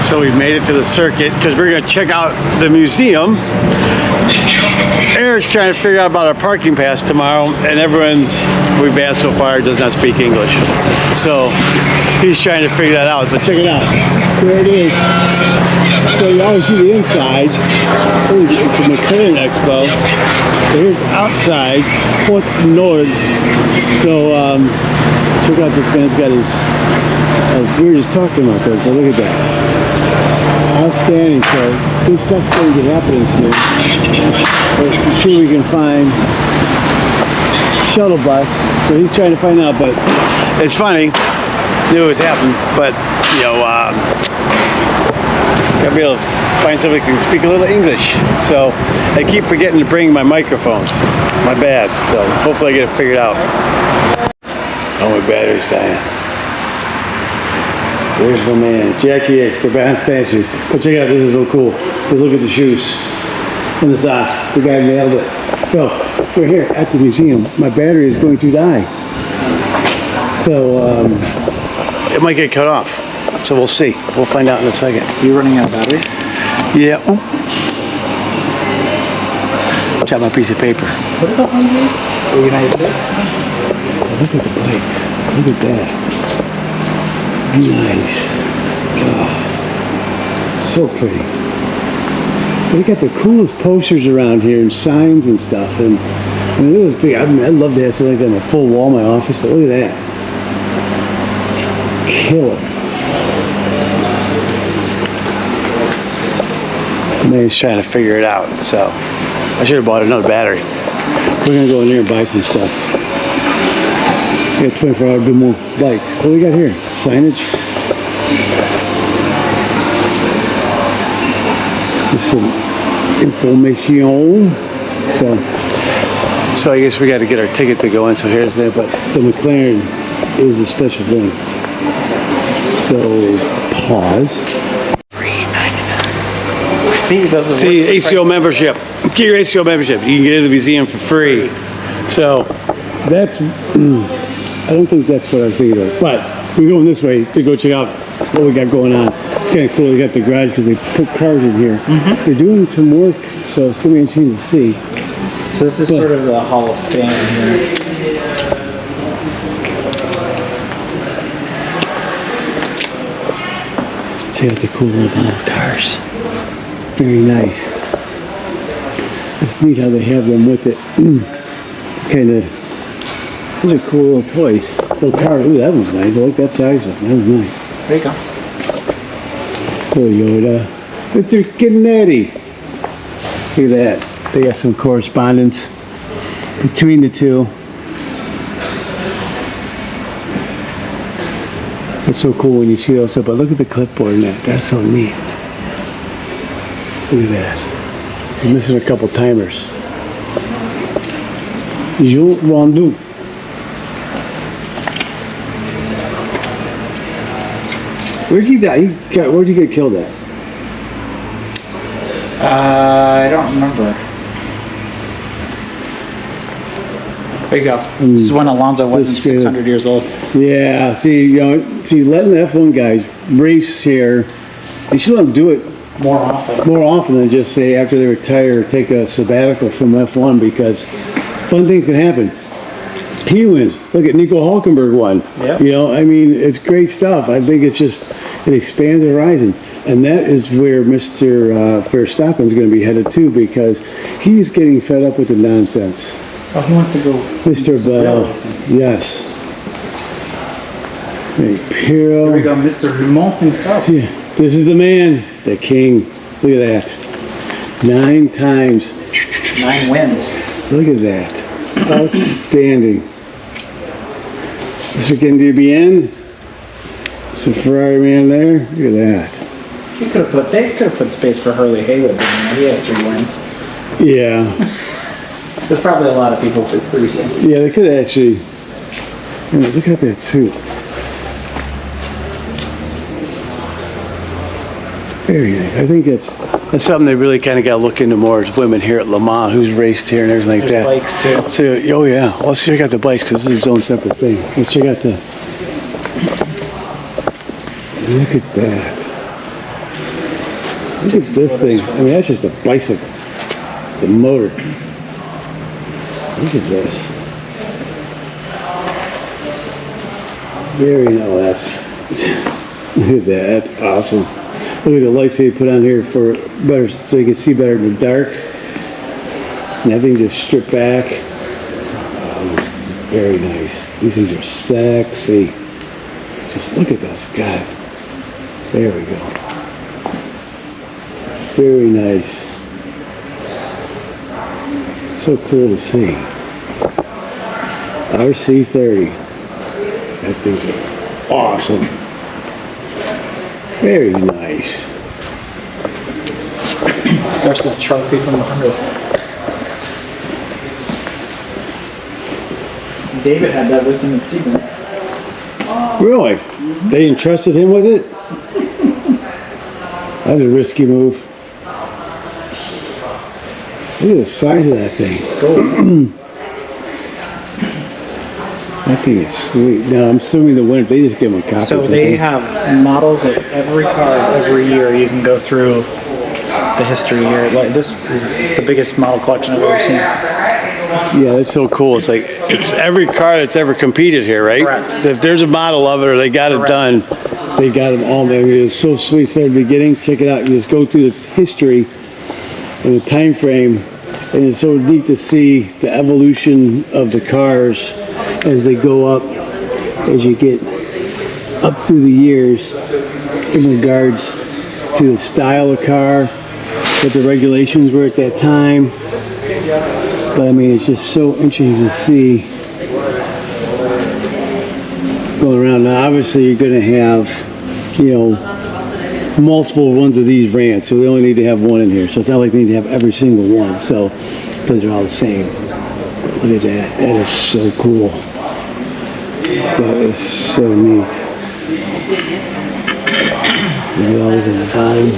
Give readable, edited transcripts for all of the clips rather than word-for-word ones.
So we made it to the circuit because we're gonna check out the museum. Eric's trying to figure out about our parking pass tomorrow, and everyone we've asked so far does not speak English. So he's trying to figure that out, but check it out. There it is. So you always see the inside. It's a McLaren Expo. So here's outside, fourth north. So check out this man's got his, we were just talking about those, but look at that. Outstanding. So this stuff's going to be happening soon. Let's see if we can find shuttle bus. So he's trying to find out, but it's funny. Knew it was happening, but you know, gotta be able to find somebody who can speak a little English. So I keep forgetting to bring my microphones. My bad. So hopefully I get it figured out. Oh, my battery's dying. There's my man, Jackie X, the band statue. But check it out, this is so cool. Just look at the shoes and the socks. The guy nailed it. So we're here at the museum. My battery is going to die. So it might get cut off. So we'll see. We'll find out in a second. You running out of battery? Yeah. Oh. Drop my piece of paper. What are the holidays? The United States? Oh, look at the bikes. Look at that. Nice. Oh, so pretty. They got the coolest posters around here and signs and stuff. And I mean, it was big. I'd love to have something like that in a full wall in my office, but look at that. Killer. Man's trying to figure it out, so I should have bought another battery. We're gonna go in there and buy some stuff. We got 24-hour demo bikes. What do we got here? Signage. Just some information. So I guess we got to get our ticket to go in. So here's that. But the McLaren is the special thing. So pause. See, ACO membership. Get your ACO membership. You can get into the museum for free. So that's, I don't think that's what I was thinking of. But we're going this way to go check out what we got going on. It's kind of cool. We got the garage because they put cars in here. They're doing some work, so it's going to be interesting to see. So this is sort of the Hall of Fame here. Check out the cool little cars. Very nice. It's neat how they have them with it. Kind of, those are cool little toys. Little car. Ooh, that one's nice. I like that size one. That was nice. There you go. Toyota. Mr. Kennedy. Look at that. They got some correspondence between the two. It's so cool when you see those stuff. But look at the clipboard in that. That's so neat. Look at that. He's missing a couple timers. Jules Rondeau. Where'd he die? Where'd he get killed at? I don't remember. There you go. This is when Alonso wasn't 600 years old. Yeah. See, letting the F1 guys race here. You should let them do it more often. More often than just say after they retire, take a sabbatical from F1, because fun things can happen. He wins. Look at Nico Hulkenberg won. Yep. I mean, it's great stuff. I think it's just, it expands the horizon. And that is where Mr. Verstappen is going to be headed to, because he's getting fed up with the nonsense. Oh, he wants to go. Mr. Bell. Yes. Hey, Piro. Here we go, Mr. LeMans himself. Yeah, this is the man, the king. Look at that. 9 times. 9 wins. Look at that. Outstanding. Mr. Kendibien. Some Ferrari man there. Look at that. They could have put space for Hurley Haywood in there. He has 3 wins. Yeah. There's probably a lot of people with 3 wins. Yeah, they could actually. Look at that suit. Very nice. I think that's something they really kind of got to look into more, as women here at Le Mans, who's raced here and everything like that. There's bikes too. So, oh yeah. Well, let's check out the bikes, because this is its own separate thing. Let's check out the. Look at that. Look at this thing. I mean, that's just a bicycle. The motor. Look at this. Very nice. Look at that. That's awesome. Look at the lights they put on here for better, so you can see better in the dark. And that thing just stripped back. Oh, very nice. These things are sexy. Just look at those. God. There we go. Very nice. So cool to see. RC30. That thing's awesome. Very nice. There's the trophy from the 100th. David had that with him at Sebring. Really? They entrusted him with it? That was a risky move. Look at the size of that thing. It's gold. That thing is sweet. Now, I'm assuming the winner, they just give them a copy. So they have models of every car every year. You can go through the history here. Like, this is the biggest model collection I've ever seen. Yeah, that's so cool. It's like, it's every car that's ever competed here, right? Correct. If there's a model of it or they got it done, they got them all there. It's so sweet. So at the beginning, check it out. You just go through the history and the time frame, and it's so neat to see the evolution of the cars as they go up, as you get up through the years in regards to the style of car, what the regulations were at that time. But I mean, it's just so interesting to see going around. Now, obviously, you're going to have, you know, multiple ones of these ranch, so we only need to have one in here. So it's not like they need to have every single one. So those are all the same. Look at that. That is so cool. That is so neat. Look at all these in the bottom.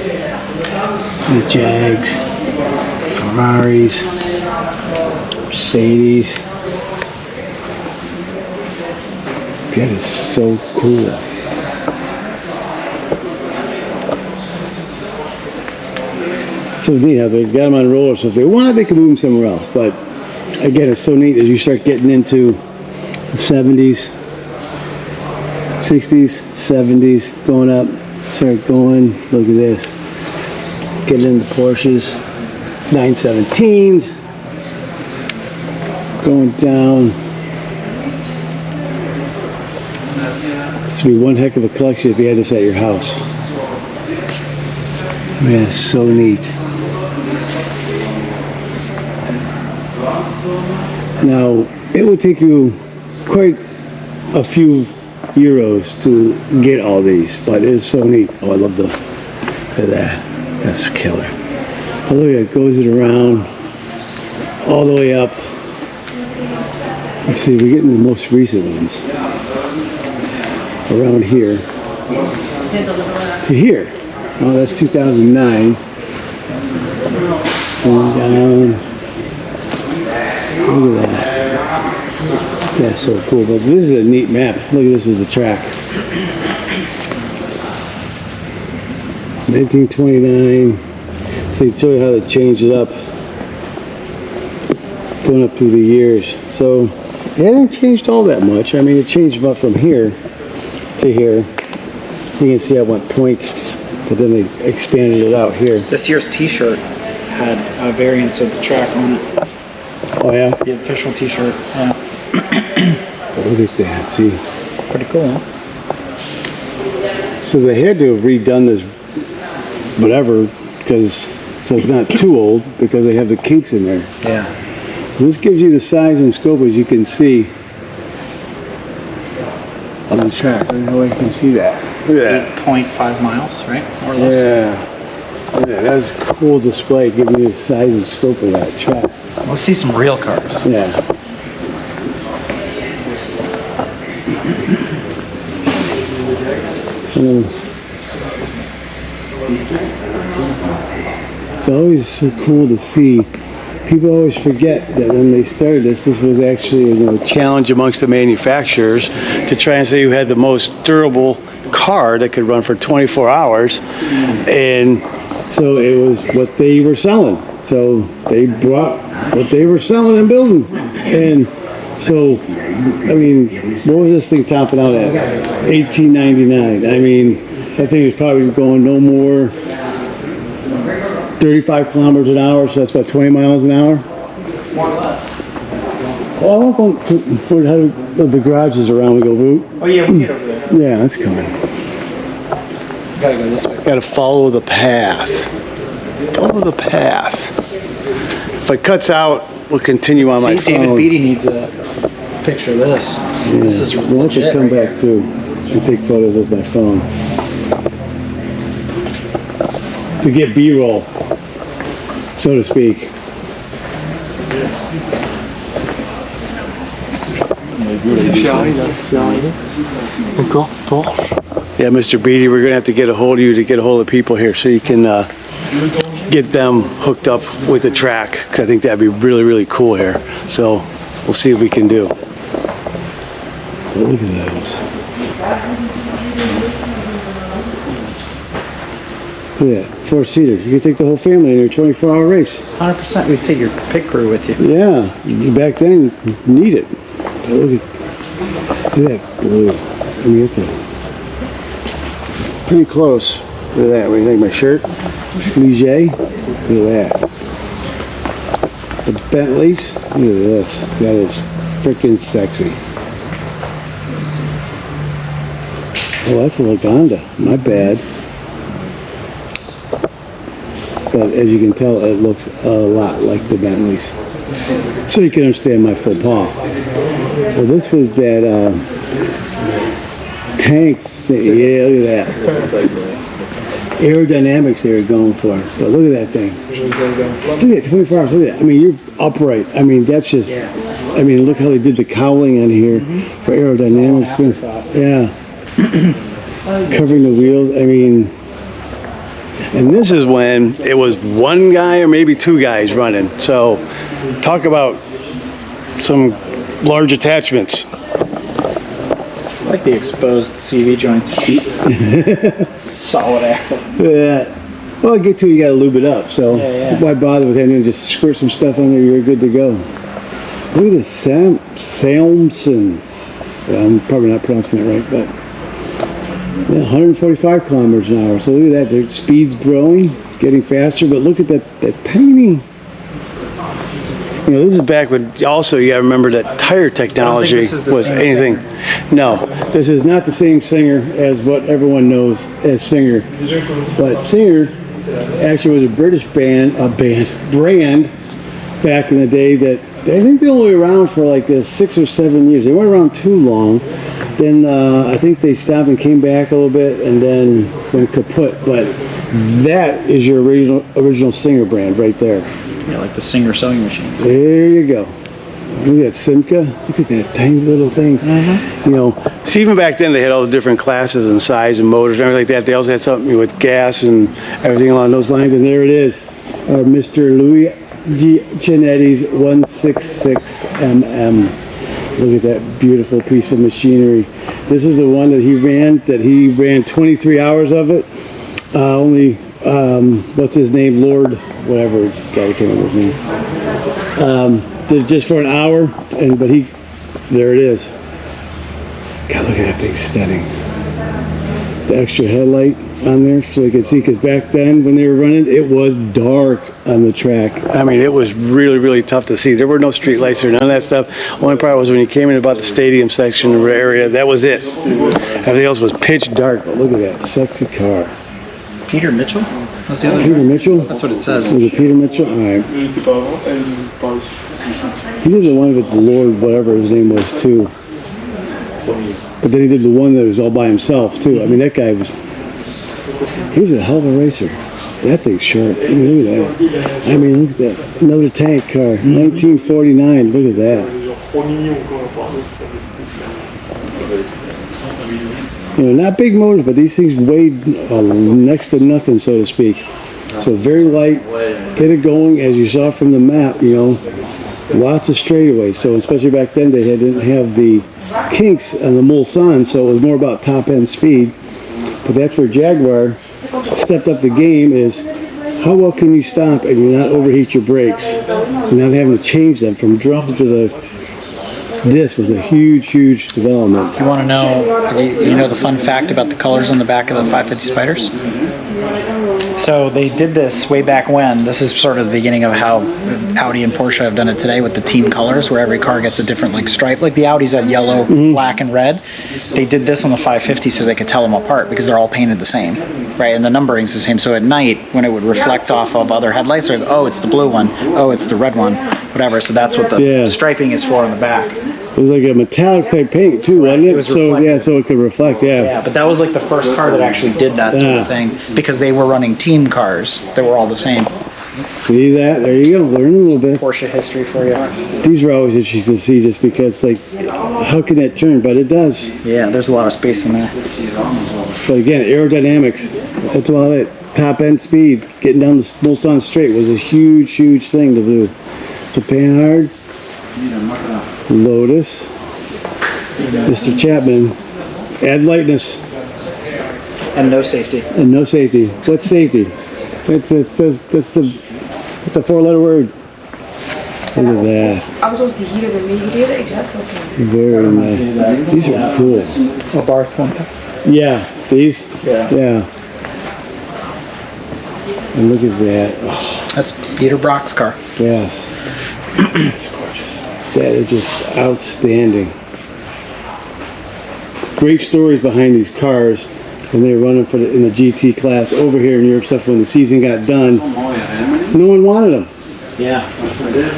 The Jags, Ferraris, Mercedes. That is so cool. So neat how they got them on rollers. So if they wanted, they could move them somewhere else. But again, it's so neat as you start getting into the 70s, 60s, 70s, going up, start going. Look at this. Getting into Porsches, 917s, going down. This would be one heck of a collection if you had this at your house. Man, it's so neat. Now, it would take you quite a few euros to get all these, but it's so neat. Oh, I love the, look at that. That's killer. But look at it, goes it around all the way up. Let's see, we're getting the most recent ones. Around here to here. Oh, that's 2009. Going down. Look at that. That's so cool. But this is a neat map. Look at this as a track. 1929. So they show you how they changed it up. Going up through the years. So it hasn't changed all that much. I mean, it changed about from here to here. You can see I went points, but then they expanded it out here. This year's T-shirt had a variance of the track on it. Oh yeah? The official T-shirt, yeah. Look at that, see? Pretty cool, huh? So they had to have redone this, whatever, because, so it's not too old, because they have the kinks in there. Yeah. This gives you the size and scope, as you can see, on the track. I don't know if you can see that. Look at that. 8.5 miles, right? More or less. Yeah. Yeah, that's a cool display, giving you the size and scope of that track. Let's see some real cars. Yeah. It's always so cool to see. People always forget that when they started this was actually a challenge amongst the manufacturers to try and say who had the most durable car that could run for 24 hours. And so it was what they were selling. So they brought what they were selling and building. And so, I mean, what was this thing topping out at? $18.99. I mean, that thing was probably going no more 35 kilometers an hour, so that's about 20 miles an hour. More or less. Well, I won't go for how the garage is around. We go boot. Oh yeah, we get over there. Yeah, that's coming. Gotta go this way. Got to follow the path. Follow the path. If it cuts out, we'll continue on my phone. David Beatty needs a picture of this. Yeah. This is we'll have to legit come right back too and take photos with my phone to get B-roll, so to speak. Yeah, Mr. Beatty, we're gonna have to get a hold of you to get a hold of people here so you can get them hooked up with the track, because I think that'd be really, really cool here. So we'll see what we can do. But look at those. Look at that, four-seater. You can take the whole family in your 24-hour race. 100%. We'd take your pit crew with you. Yeah, back then, you need it. But look at that blue. I mean, it's pretty close. Look at that. What do you think, my shirt? Ligier? Look at that. The Bentleys? Look at this. That is freaking sexy. Oh, that's a Lagonda. My bad. But as you can tell, it looks a lot like the Bentleys. So you can understand my faux pas. Well, this was that tank thing. Yeah, look at that. Aerodynamics they were going for. But look at that thing. Look at that, 24 hours. Look at that. I mean, you're upright. I mean, that's just, I mean, look how they did the cowling on here for aerodynamics. Yeah. Covering the wheels. I mean, and this is when it was one guy or maybe two guys running. So talk about some large attachments. I like the exposed CV joints. Solid axle. Yeah. Well, I get to you got to lube it up. So why bother with anything? Just squirt some stuff on there. You're good to go. Look at this Salmson. Well, I'm probably not pronouncing it right, but yeah, 145 kilometers an hour. So look at that. Their speed's growing, getting faster. But look at that tiny. You know, this is back when also you got to remember that tire technology was anything. No, this is not the same Singer as what everyone knows as Singer. But Singer actually was a British brand back in the day that I think they only were around for like 6 or 7 years. They weren't around too long. Then I think they stopped and came back a little bit and then went kaput. But that is your original Singer brand right there. Yeah, like the Singer sewing machines. There you go. Look at Simca. Look at that tiny little thing. You know, see, even back then they had all the different classes and size and motors and everything like that. They also had something with gas and everything along those lines. And there it is, Mr. Louis Cinetti's 166mm. Look at that beautiful piece of machinery. This is the one that he ran 23 hours of it. Only, what's his name? Lord, whatever, guy came up with his name. Did it just for an hour, but there it is. God, look at that thing stunning. The extra headlight on there so they could see, because back then when they were running, it was dark on the track. I mean, it was really, really tough to see. There were no street lights or none of that stuff. Only part was when you came in about the stadium section area, that was it. Everything else was pitch dark. But look at that sexy car. Peter Mitchell? What's the other Peter Mitchell? That's what it says. Was it Peter Mitchell? All right. He did the one with the Lord, whatever his name was, too. But then he did the one that was all by himself, too. I mean, that guy was... He was a hell of a racer. That thing's sharp. I mean, look at that. I mean, look at that. Another tank car. 1949. Look at that. You know, not big motors, but these things weighed next to nothing, so to speak. So very light. Get it going, as you saw from the map, you know. Lots of straightaways. So especially back then, they didn't have the kinks on the Mulsanne, so it was more about top-end speed. But that's where Jaguar stepped up the game is how well can you stop and not overheat your brakes? And not having to change them from drum to the disc was a huge development. You want to know, you know the fun fact about the colors on the back of the 550 Spiders? So they did this way back when. This is sort of the beginning of how Audi and Porsche have done it today with the team colors, where every car gets a different like stripe. Like the Audi's had yellow, black, and red. They did this on the 550 so they could tell them apart because they're all painted the same, right? And the numbering's the same. So at night, when it would reflect off of other headlights, they're like, oh, it's the blue one. Oh, it's the red one. Whatever. So that's what the striping is for on the back. It was like a metallic type paint too, wasn't it? It was so reflective. so it could reflect. Yeah, but that was like the first car that actually did that sort of thing because they were running team cars that were all the same. See that? There you go. Learn a little bit. Porsche history for you. These are always interesting to see just because, like, how can that turn? But it does. Yeah, there's a lot of space in there. But again, aerodynamics. That's about it. Top end speed, getting down the Mulsanne straight was a huge thing to do. To pan hard. Lotus. Mr. Chapman. Add lightness. And no safety. And no safety. What's safety? That's the four-letter word. Look at that. Alles zoals die hier hebben meegereden, exact wat Very nice. These are cool. A Barth one. Yeah, these? Yeah. And look at that. Oh, That's Peter Brock's car. yes. That's gorgeous. That is just outstanding. Great stories behind these cars when they were running for in the GT class over here in Europe stuff when the season got done. No one wanted them. Yeah.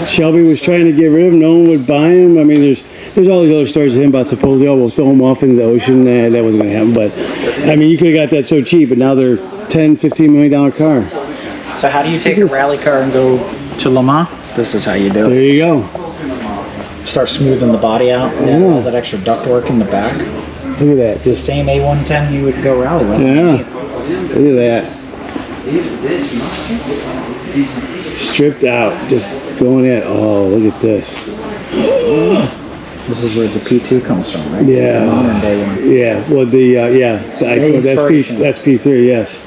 Shelby was trying to get rid of them. No one would buy them. I mean, there's all these other stories of him about supposedly, oh, we'll throw them off into the ocean. Nah, that wasn't going to happen. But, I mean, you could have got that so cheap, but now they're $10, $15 million car. So how do you take a rally car and go to Le Mans? This is how you do There it. you go. Start smoothing the body out. Yeah. All that extra ductwork in the back. Look at that. The same A110 you would go rally with. Yeah. Look at that. Stripped out. Just going at. Oh, look at this. This is where the P2 comes from, right? Yeah. The modern day one. Yeah. Well, the inspiration. SP3, yes.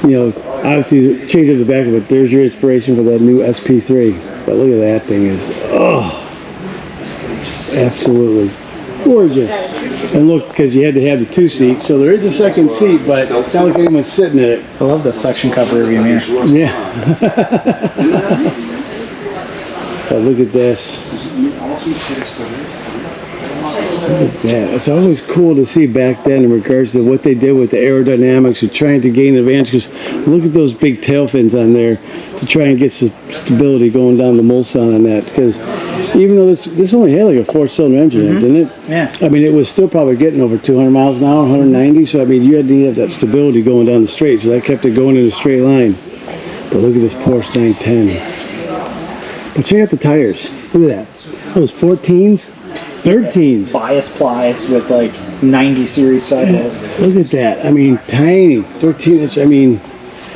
You know, obviously the change of the back of it. There's your inspiration for that new SP3. But look at that thing is. Oh, absolutely gorgeous. And look, because you had to have the 2 seats, so there is a second seat, but it's not like anyone's sitting in it. I love the suction cup rearview mirror. Yeah. But look at this. Look at that. It's always cool to see back then in regards to what they did with the aerodynamics and trying to gain advantage. Because look at those big tail fins on there to try and get some stability going down the Mulsanne on that. Because even though this only had like a 4-cylinder engine, didn't it? Yeah. I mean, it was still probably getting over 200 miles an hour, 190. So I mean, you had to have that stability going down the straight. So that kept it going in a straight line. But look at this Porsche 910. But check out the tires. Look at that. Those 14s, 13s. Bias plies with like 90 series sidewalls. Look at that. I mean, tiny. 13-inch. I mean,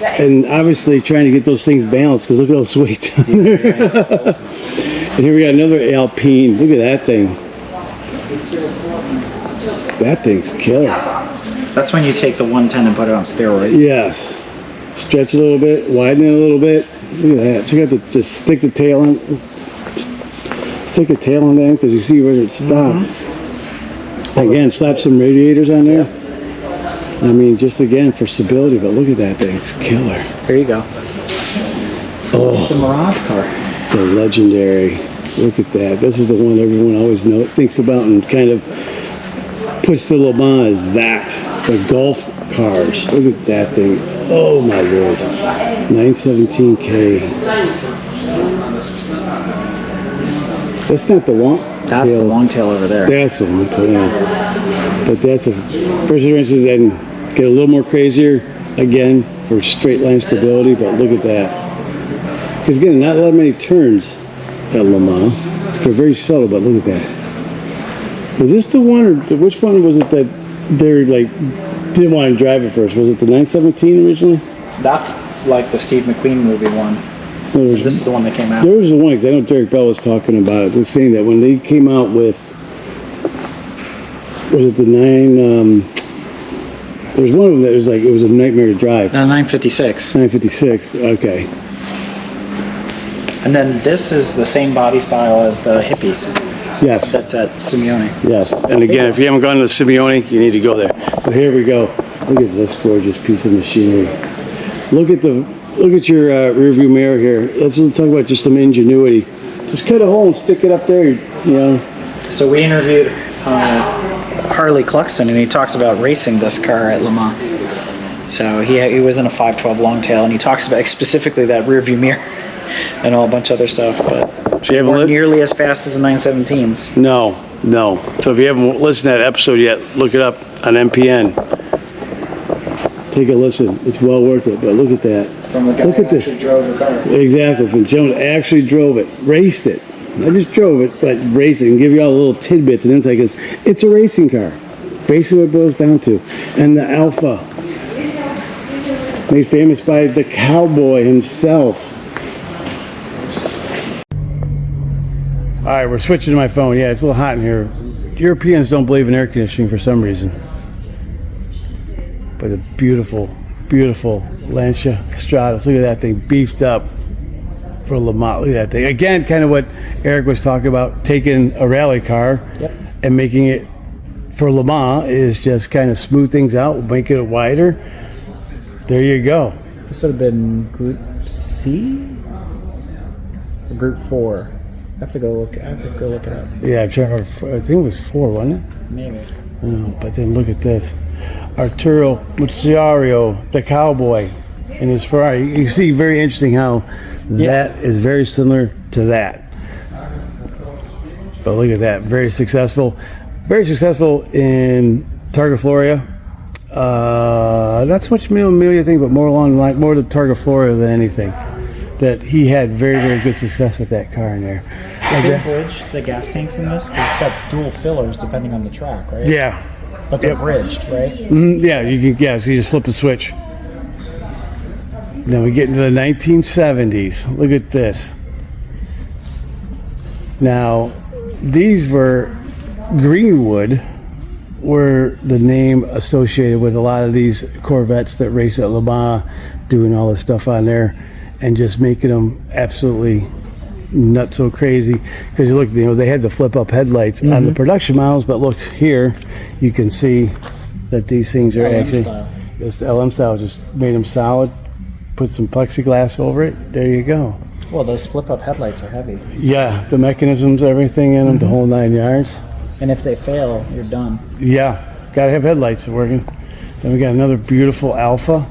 and obviously trying to get those things balanced because look at all this weight. And here we got another Alpine. Look at that thing. That thing's killer. That's when you take the 110 and put it on steroids. Yes. Stretch it a little bit, widen it a little bit. Look at that. So you got to just stick the tail on. Stick a tail on there because you see where it stopped. Again, slap some radiators on there. I mean, just again for stability, but look at that thing. It's killer. There you go. Oh, It's a Mirage car. the legendary. Look at that. This is the one everyone always thinks about and kind of puts to Le Mans as that. The Golf cars. Look at that thing. Oh my lord. 917K. That's not the long That's tail. the long tail over there. That's the long tail. Yeah. But that's a first iteration, then get a little more crazier again for straight line stability. But look at that. Because again, not a lot many turns at Le Mans. They're very subtle, but look at that. Was this the one, or which one was it that they're like didn't want to drive it first? Was it the 917 originally? That's like the Steve McQueen movie one. This is the one that came out. There was the one, because I know Derek Bell was talking about it. They're saying that when they came out with, was it the There was one of them that was like, it was a nightmare to drive. 956. 956, okay. And then this is the same body style as the Hippies. Yes. That's at Simeone. Yes, and again, if you haven't gone to Simeone, you need to go there. But here we go. Look at this gorgeous piece of machinery. Look at your rear view mirror here. Let's talk about just some ingenuity. Just cut a hole and stick it up there, you know. So we interviewed Harley Cluxton, and he talks about racing this car at Le Mans. So he was in a 512 Longtail, and he talks about specifically that rear view mirror and a bunch of other stuff, but So you haven't weren't nearly as fast as the 917s. No. So if you haven't listened to that episode yet, look it up on MPN. Take a listen. It's well worth it. But look at that. From the guy look who at this. actually drove the car. Exactly. From Joan actually drove it, raced it. Not just drove it, but raced it, and give you all the little tidbits and insight. Because it's a racing car. Basically, what it boils down to. And the Alpha, made famous by the cowboy himself. All right, we're switching to my phone. Yeah, it's a little hot in here. Europeans don't believe in air conditioning for some reason. But a beautiful, beautiful Lancia Stratos. Look at that thing, beefed up for Le Mans. Look at that thing. Again, kind of what Eric was talking about, taking a rally car and making it for Le Mans is just kind of smooth things out, make it wider. There you go. This would have been Group C or Group 4. I have to go look it up. Yeah, I'm trying to remember. I think it was 4, wasn't it? Maybe. But then look at this. Arturo Mucciario, the cowboy, in his Ferrari. You see, very interesting how that is very similar to that. But look at that. Very successful. Very successful in Targa Floria. Not so much Mille Miglia thing, but more along the line, more the Targa Floria than anything. That he had very, very good success with that car in there. They bridge the gas tanks in this because it's got dual fillers depending on the track, right? Yeah. But they're bridged, right? Yeah, you can. Yeah, so you just flip the switch. Then we get into the 1970s. Look at this. Now, these were Greenwood, were the name associated with a lot of these Corvettes that race at Le Mans, doing all this stuff on there, and just making them absolutely not so crazy. Because you look, they had the flip-up headlights on the production models, but look here, you can see that these things are actually just LM style. Just made them solid, put some plexiglass over it. There you go. Well, those flip-up headlights are heavy. Yeah, the mechanisms, everything in them, the whole 9 yards. And if they fail, you're done. Yeah, gotta have headlights working. Then we got another beautiful Alpha.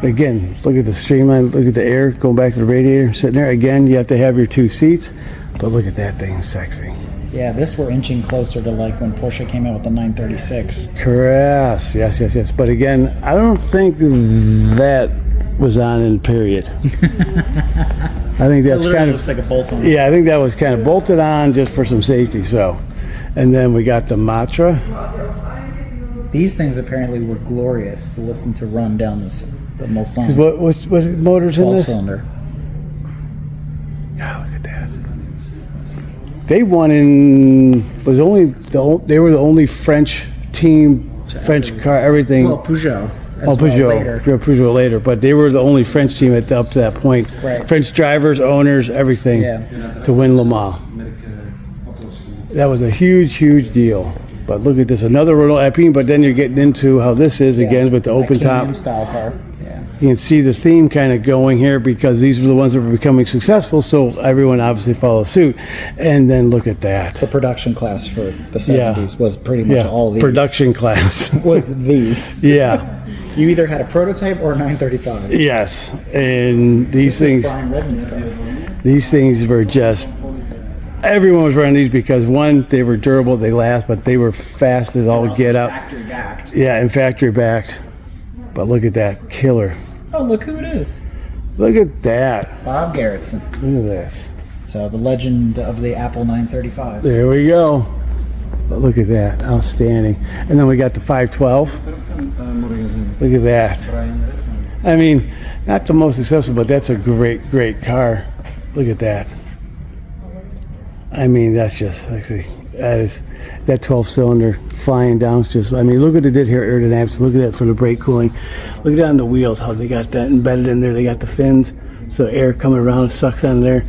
Again, look at the streamline, look at the air going back to the radiator sitting there. Again, you have to have your 2 seats, but look at that thing, sexy. Yeah, this we're inching closer to like when Porsche came out with the 936. Correct. Yes. But again, I don't think that was on in period. I think that's kind of looks like a bolt on. Yeah, I think that was kind of bolted on just for some safety. So, and then we got the Matra. These things apparently were glorious to listen to run down the Mulsanne. What motors in this? 12-cylinder. God, look at that. They won they were the only French team, French car, everything. Well, Peugeot. Peugeot later, but they were the only French team up to that point. Right. French drivers, owners, everything to win Le Mans. That was a huge, huge deal. But look at this, another Renault Alpine, but then you're getting into how this is again with the open top. Style car. Yeah. You can see the theme kind of going here because these were the ones that were becoming successful, so everyone obviously followed suit. And then look at that. The production class for the 70s was pretty much all these. Production class. Was these. Yeah. You either had a prototype or a 935. Yes. And these things. Brian Redman's car. These things were just. Everyone was running these because one, they were durable, they last, but they were fast as all get up. Factory backed. Yeah, and factory backed. But look at that killer. Oh, look who it is. Look at that. Bob Garrettson. Look at this. So the legend of the Apple 935. There we go. But look at that. Outstanding. And then we got the 512. Look at that. I mean, not the most successful, but that's a great, great car. Look at that. I mean, that's just actually as that 12-cylinder flying down. It's just, I mean, look what they did here at aerodynamics. Look at that for the brake cooling. Look at that on the wheels, how they got that embedded in there. They got the fins, so air coming around sucks on there.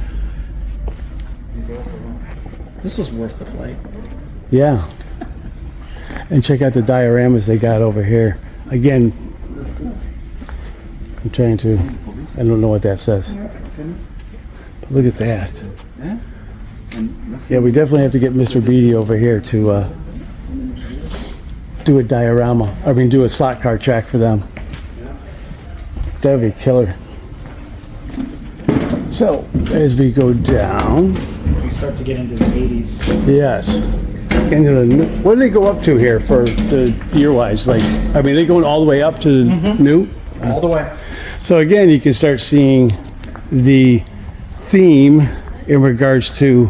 This was worth the flight. Yeah. And check out the dioramas they got over here. Again, I'm trying to, I don't know what that says. But look at that. Yeah, we definitely have to get Mr. Beatty over here to do a diorama. I mean, do a slot car track for them. That would be killer. So, as we go down, We start to get into the 80s. yes, into the, what do they go up to here for the year-wise? Like, I mean, they going all the way up to the new? All the way. So again, you can start seeing the theme in regards to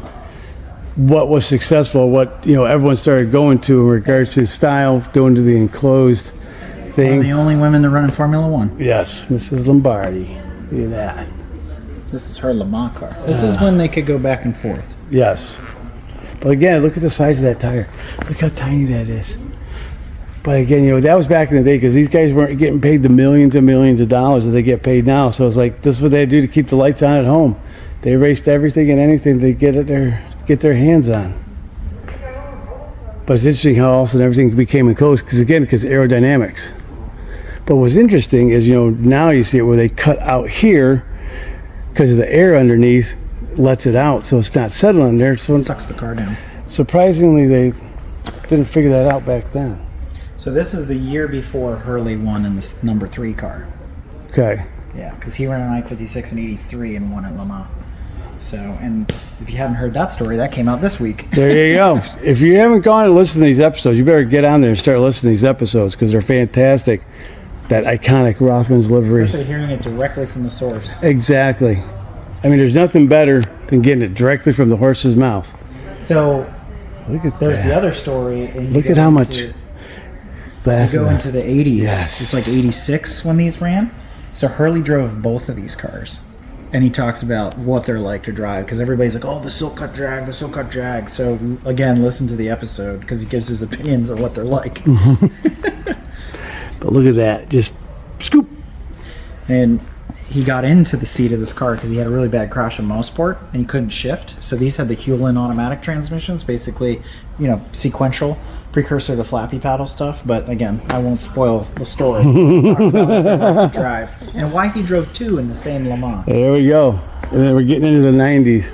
what was successful, what, you know, everyone started going to in regards to style, going to the enclosed One of thing. the only women to run in Formula One. Yes, Mrs. Lombardi. Look at that. This is her Le Mans car. This is when they could go back and forth. Yes. But again, look at the size of that tire. Look how tiny that is. But again, you know, that was back in the day because these guys weren't getting paid the millions and millions of dollars that they get paid now. So it's like, this is what they do to keep the lights on at home. They raced everything and anything they get their hands on. But it's interesting how all of a sudden everything became enclosed because aerodynamics. But what's interesting is, you know, now you see it where they cut out here because of the air underneath lets it out, so it's not settling there. So It sucks the car down. surprisingly, they didn't figure that out back then. So this is the year before Hurley won in this number 3 car. Okay. Yeah, because he ran an I-56 in 83 and won at Le Mans. So, and if you haven't heard that story, that came out this week. There you go. If you haven't gone and listened to these episodes, you better get on there and start listening to these episodes because they're fantastic. That iconic Rothman's livery. Especially hearing it directly from the source. Exactly. I mean, there's nothing better than getting it directly from the horse's mouth. So Look at there's that. the other story. And you Look go at how much into- glass You go in into the 80s. Yes. It's like 86 when these ran. So Hurley drove both of these cars. And he talks about what they're like to drive because everybody's like, oh, the silk cut drag, the silk cut drag. So again, listen to the episode because he gives his opinions of what they're like. But look at that. Just scoop. And he got into the seat of this car because he had a really bad crash in Mosport and he couldn't shift. So these had the Hewlin automatic transmissions, basically, you know, sequential, precursor to flappy paddle stuff. But again, I won't spoil the story. He talks about what they like to drive and why he drove 2 in the same Le Mans. There we go. And then we're getting into the 90s.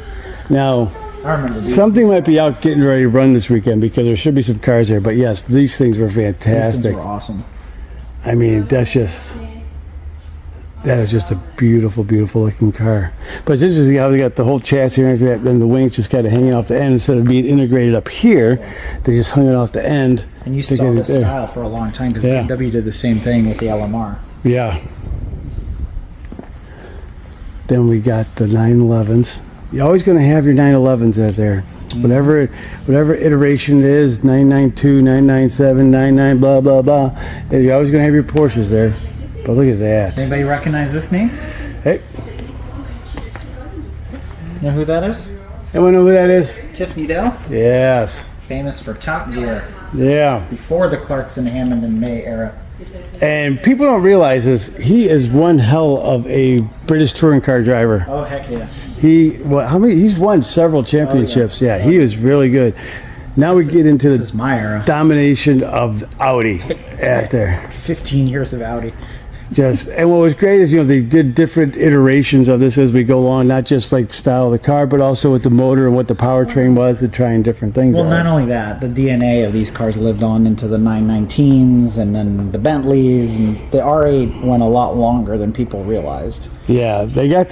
Now, I remember these. something might be out getting ready to run this weekend because there should be some cars there. But yes, these things were These things fantastic. were awesome. I mean, that is just a beautiful, beautiful looking car. But it's interesting how they got the whole chassis and everything, then the wings just kind of hanging off the end instead of being integrated up here. They just hung it off the end. And you to saw get it this there. style for a long time because Yeah. BMW did the same thing with the LMR. Yeah. Then we got the 911s. You're always going to have your 911s out there. Whatever iteration it is, 992, 997, 99, blah, blah, blah. You're always going to have your Porsches there. But look at that. Anybody recognize this name? Hey, You know who that is? anyone know who that is? Tiffany Dell, Yes. famous for Top Gear Yeah. before the Clarkson, Hammond, and May era. And people don't realize this. He is one hell of a British touring car driver. Oh heck yeah! He's won several championships. Yeah, he is really good. Now we get into This the is my era. domination of Audi out there. 15 years of Audi. And what was great is, you know, they did different iterations of this as we go along, not just like the style of the car, but also with the motor and what the powertrain was and trying different things. Well, out. not only that, the DNA of these cars lived on into the 919s and then the Bentleys, and the R8 went a lot longer than people realized. Yeah, they got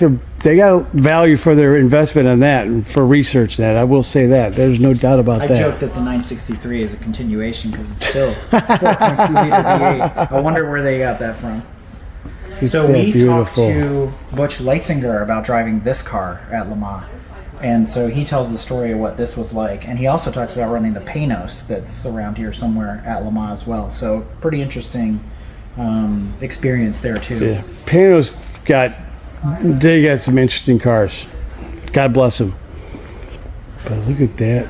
value for their investment on that and for research that. I will say that. There's no doubt about I that. joke that the 963 is a continuation because it's still 4.2 liter V8. I wonder where they got that from. So that we talked beautiful? to Butch Leitzinger about driving this car at Le Mans. And so he tells the story of what this was like. And he also talks about running the Panos that's around here somewhere at Le Mans as well. So pretty interesting experience there too. Yeah. Pano's they got some interesting cars. God bless them. But look at that.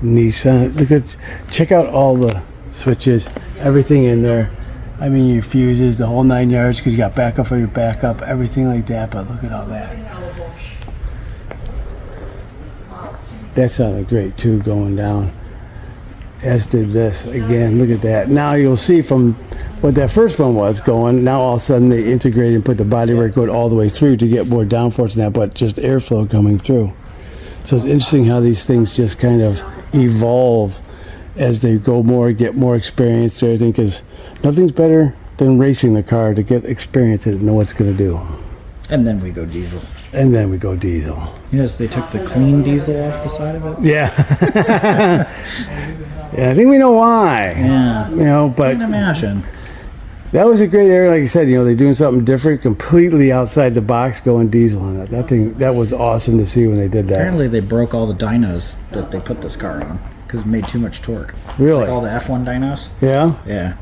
Nissan. Check out all the switches, everything in there. I mean, your fuses, the whole 9 yards, because you got backup for your backup, everything like that. But look at all that. That sounded great too, going down. As did this. Again, look at that. Now you'll see from what that first one was going, now all of a sudden they integrated and put the bodywork going all the way through to get more downforce than that, but just airflow coming through. So it's interesting how these things just kind of evolve as they go more, get more experience and everything, because nothing's better than racing the car to get experience and know what's going to do. And then we go diesel. And then we go diesel. You notice they took the clean diesel off the side of it? Yeah. Yeah, I think we know why. Yeah. You know, I but can imagine. that was a great area. Like I said, you know, they're doing something different, completely outside the box, going diesel on it. That was awesome to see when they did that. Apparently they broke all the dynos that they put this car on because it made too much torque. Really? Like all the F1 dynos? Yeah? Yeah.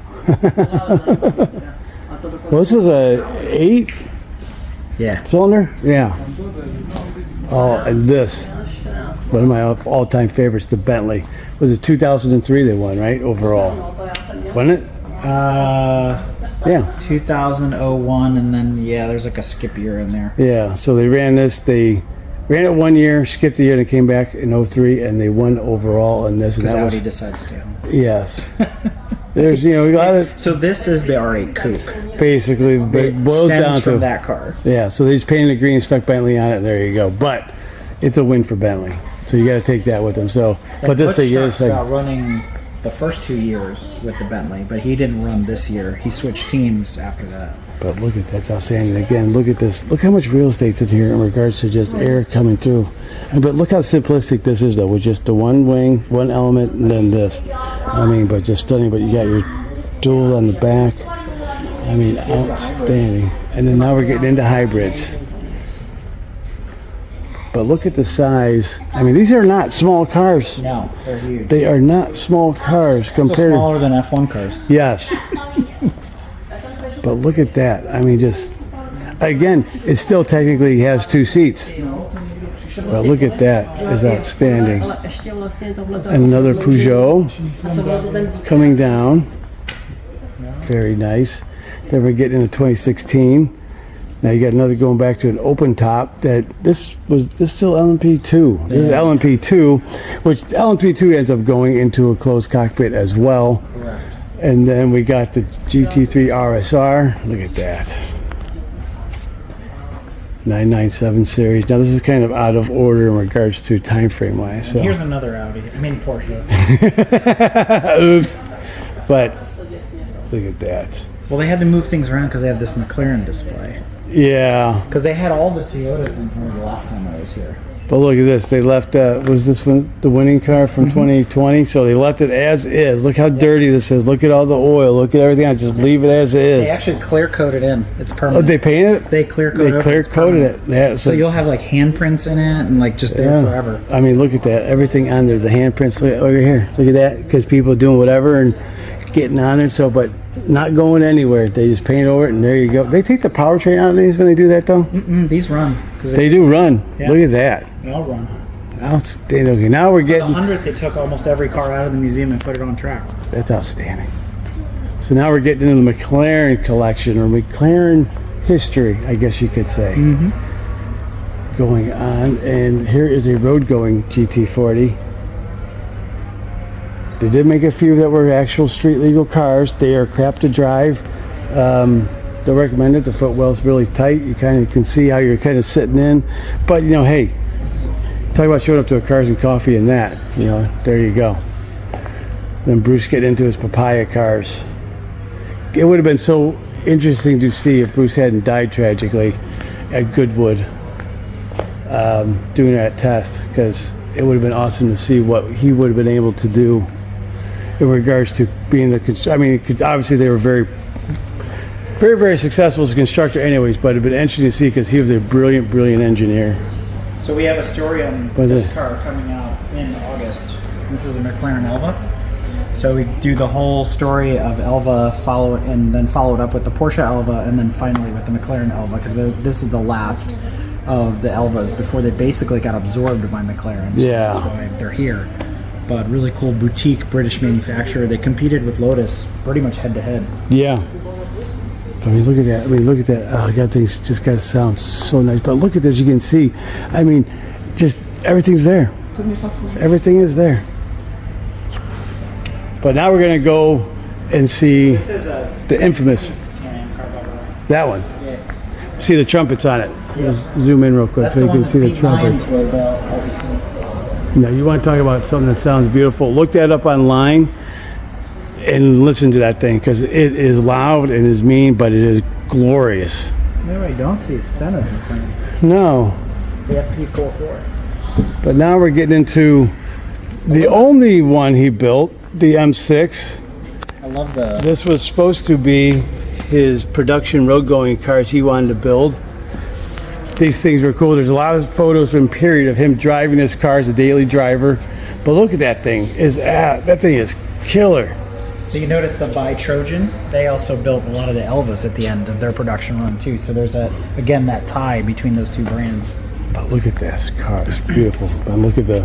Well, this was a 8 Yeah. cylinder? Yeah. Oh, and this, one of my all-time favorites, the Bentley. Was it 2003 they won, right? Overall. Wasn't it? Yeah. 2001, and then, yeah, there's like a skip year in there. Yeah. So they ran this. They ran it 1 year, skipped a year, and came back in 03, and they won overall in this. And Because that Audi was, decides to. yes. There's, you know, we got it So this is the R8 Coupe. basically, but it It boils stems down from to that car. yeah. So they just painted it green, stuck Bentley on it, and there you go. But it's a win for Bentley. So you got to take that with them. So, but this thing is like, got running the first 2 years with the Bentley, but he didn't run this year. He switched teams after that. but look at that, that's outstanding. Again, look at this. Look how much real estate's in here in regards to just air coming through. But look how simplistic this is, though, with just the one wing, one element, and then this. I mean, but just stunning. But you got your dual on the back. I mean, outstanding. And then now we're getting into hybrids. But look at the size. I mean, these are not small cars. No, they're huge. They are not small cars Still compared. smaller than F1 cars. Yes. But look at that. I mean, just again, it still technically has 2 seats. But look at that. It's outstanding. And another Peugeot coming down. Very nice. Then we're getting into 2016. Now you got another going back to an open top. This is still LMP2. This is LMP2, which LMP2 ends up going into a closed cockpit as well. Correct. And then we got the GT3 RSR. Look at that. 997 series. Now this is kind of out of order in regards to time frame wise. So. Here's another Audi. I mean Porsche. Oops. But look at that. Well, they had to move things around because they have this McLaren display. Yeah. Because they had all the Toyotas in here the last time I was here. But look at this. They left, was this one the winning car from 2020? So they left it as is. Look how dirty this is. Look at all the oil. Look at everything. I just leave it as is. They actually clear coated in. It's Oh, permanent. they painted it? They clear coated. They clear coated it. Yeah, So you'll have like handprints in it and like just there forever. I mean, look at that. Everything on there. The handprints. Look over here. Look at that. Because people are doing whatever and getting on it. So, but not going anywhere. They just paint over it and there you go. They take the powertrain out of these when they do that though? These run. They do run. Yeah. Look at that. They all run. Outstanding. Okay, now we're The getting. 100th, they took almost every car out of the museum and put it on track. That's outstanding. So now we're getting into the McLaren collection or McLaren history, I guess you could say. Going on, and here is a road-going GT40. They did make a few that were actual street legal cars. They are crap to drive. Don't recommend it. The footwell's really tight. You kind of can see how you're kind of sitting in. But you know, hey, talk about showing up to a Cars and Coffee and that. You know, there you go. Then Bruce get into his papaya cars. It would have been so interesting to see if Bruce hadn't died tragically at Goodwood doing that test, because it would have been awesome to see what he would have been able to do in regards to being the. I mean, obviously they were very, very, very successful as a constructor, anyways. But it'd been interesting to see because he was a brilliant, brilliant engineer. So we have a story on this car coming out in August. This is a McLaren Elva. So we do the whole story of Elva, and then followed up with the Porsche Elva, and then finally with the McLaren Elva, because this is the last of the Elvas before they basically got absorbed by McLaren. So Yeah. that's why they're here. but really cool boutique British manufacturer. They competed with Lotus pretty much head to head. Yeah. I mean, look at that. I mean, look at that. Oh, God, things just got to sound so nice. But look at this. You can see, I mean, just everything's there. Everything is there. But now we're going to go and see the infamous, that one. See the trumpets on it. Let's zoom in real quick so you can see the trumpets. You want to talk about something that sounds beautiful? Look that up online and listen to that thing, because it is loud and is mean, but it is glorious. No, I don't see Senna's playing. No. The FP44. But now we're getting into the only one he built, the M6. I love the... This was supposed to be his production road-going cars he wanted to build. These things were cool. There's a lot of photos from period of him driving this car as a daily driver. But look at that thing. That thing is killer. So you notice the by Trojan, they also built a lot of the Elvas at the end of their production run too. So there's again that tie between those two brands. But look at this car, it's beautiful. And look at the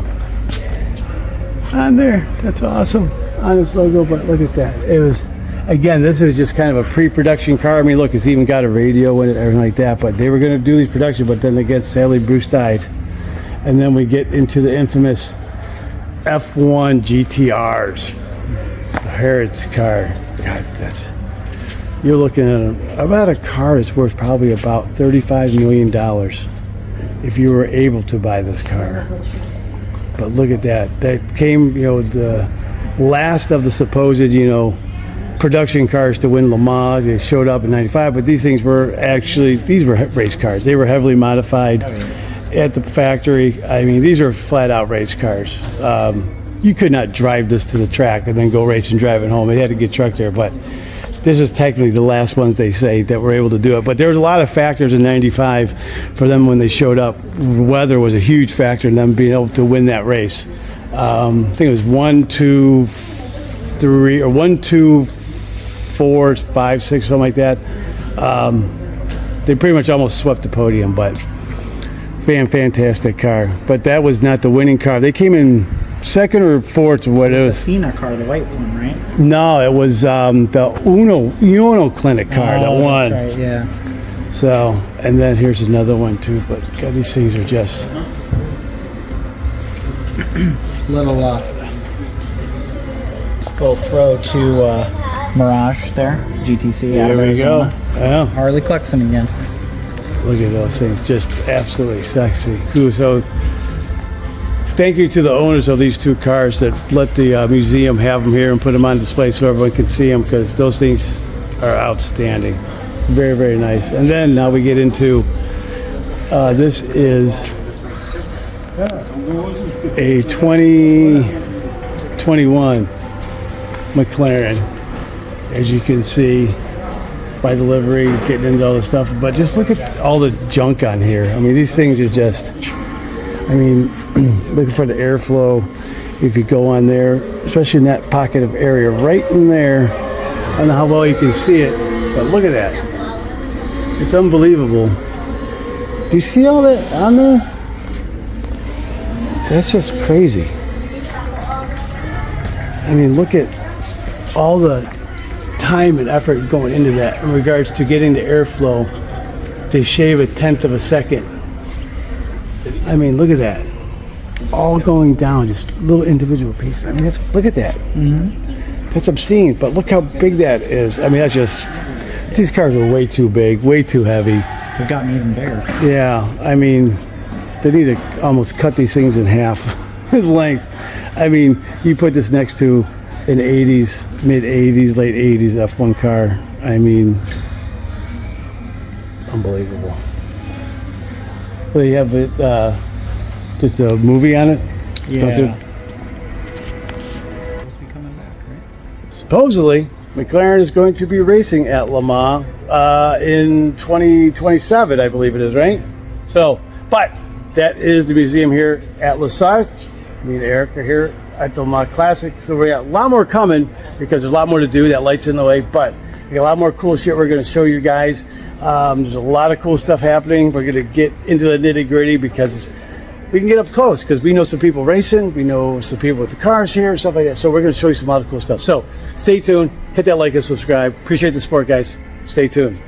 on there, that's awesome. On this logo, but look at that. It was, again, this is just kind of a pre-production car. I mean, look, it's even got a radio in it, everything like that. But they were going to do these production, but then again, sadly, Bruce died. And then we get into the infamous F1 GTRs. The Harrods car. God, you're looking at about a car that's worth probably about $35 million if you were able to buy this car. But look at that. That came, the last of the supposed, production cars to win Le Mans. They showed up in '95, but these things were actually, these were race cars. They were heavily modified at the factory. I mean, these are flat out race cars. You could not drive this to the track and then go race and drive it home. They had to get trucked there, but this is technically the last ones, they say, that were able to do it. But there was a lot of factors in '95 for them when they showed up. Weather was a huge factor in them being able to win that race. I think it was 1, 2, 3, or 1, 2, 4, 5, 6, something like that. They pretty much almost swept the podium, but fantastic car. But that was not the winning car. They came in second or fourth, or what it was. The Fina car, the white one, right? No, it was the Uno Clinic car that won. That's right, yeah. So, and then here's another one too. But God, these things are just little throw to Mirage there, GTC. There we go. Yeah. Harley Clarkson again. Look at those things, just absolutely sexy. So, thank you to the owners of these two cars that let the museum have them here and put them on display so everyone can see them, because those things are outstanding. Very nice. And then now we get into this is a 2021 McLaren, as you can see by delivery, getting into all the stuff. But just look at all the junk on here. I mean, these things are just, looking for the airflow. If you go on there, especially in that pocket of area right in there, I don't know how well you can see it, but look at that. It's unbelievable. Do you see all that on there? That's just crazy. I mean, look at all the time and effort going into that in regards to getting the airflow to shave 1/10 of a second. I mean, look at that. All going down, just little individual pieces. I mean, look at that. That's obscene, but look how big that is. I mean, that's just, these cars are way too big, way too heavy. They've gotten even bigger. Yeah, I mean, they need to almost cut these things in half in length. I mean, you put this next to an 80s, mid-80s, late 80s F1 car. I mean, unbelievable. Well, you have it, just a movie on it? Yeah. Supposed to be coming back, right? Supposedly, McLaren is going to be racing at Le Mans in 2027, I believe it is, right? So, but that is the museum here at Le Sarthe. Me and Eric are here at the Le Mans Classic. So we got a lot more coming because there's a lot more to do. That light's in the way, but we got a lot more cool shit we're going to show you guys. There's a lot of cool stuff happening. We're going to get into the nitty gritty because we can get up close because we know some people racing, we know some people with the cars here, stuff like that. So we're going to show you some other cool stuff. So stay tuned, hit that like and subscribe. Appreciate the support, guys. Stay tuned.